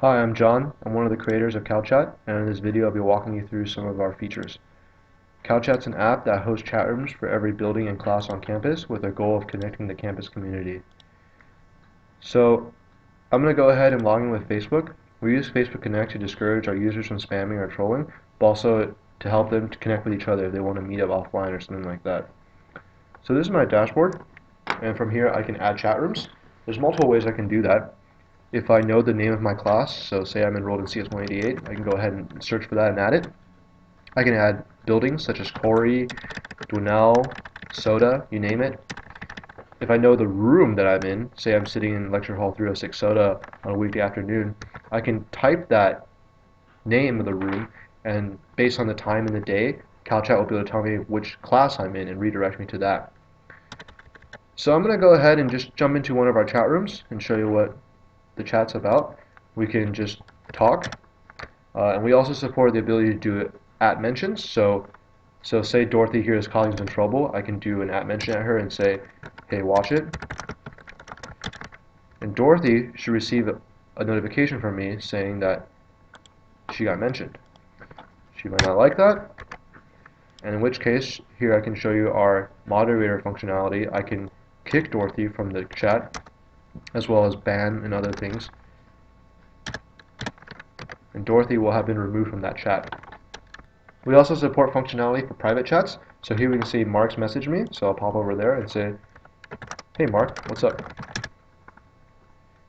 Hi, I'm John. I'm one of the creators of CalChat, and in this video I'll be walking you through some of our features. CalChat's an app that hosts chat rooms for every building and class on campus with a goal of connecting the campus community. So I'm going to go ahead and log in with Facebook. We use Facebook Connect to discourage our users from spamming or trolling, but also to help them to connect with each other if they want to meet up offline or something like that. So this is my dashboard, and from here I can add chat rooms. There's multiple ways I can do that. If I know the name of my class, so say I'm enrolled in CS188, I can go ahead and search for that and add it. I can add buildings such as Corey, Dwinell, Soda, you name it. If I know the room that I'm in, say I'm sitting in lecture hall 306 Soda on a weekday afternoon, I can type that name of the room, and based on the time in the day, CalChat will be able to tell me which class I'm in and redirect me to that. So I'm going to go ahead and just jump into one of our chat rooms and show you what the chat's about. We can just talk, and we also support the ability to do at mentions. So say Dorothy here is causing some trouble, I can do an at mention at her and say, hey, watch it. And Dorothy should receive a notification from me saying that she got mentioned. She might not like that, and in which case, here I can show you our moderator functionality. I can kick Dorothy from the chat, as well as ban and other things. And Dorothy will have been removed from that chat. We also support functionality for private chats. So here we can see Mark's message me. So I'll pop over there and say, hey Mark, what's up?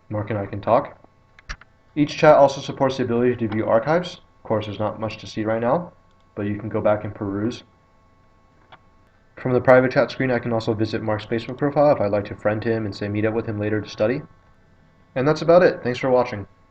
Mark and I can talk. Each chat also supports the ability to view archives. Of course, there's not much to see right now, but you can go back and peruse. From the private chat screen, I can also visit Mark's Facebook profile if I'd like to friend him and say meet up with him later to study. And that's about it. Thanks for watching.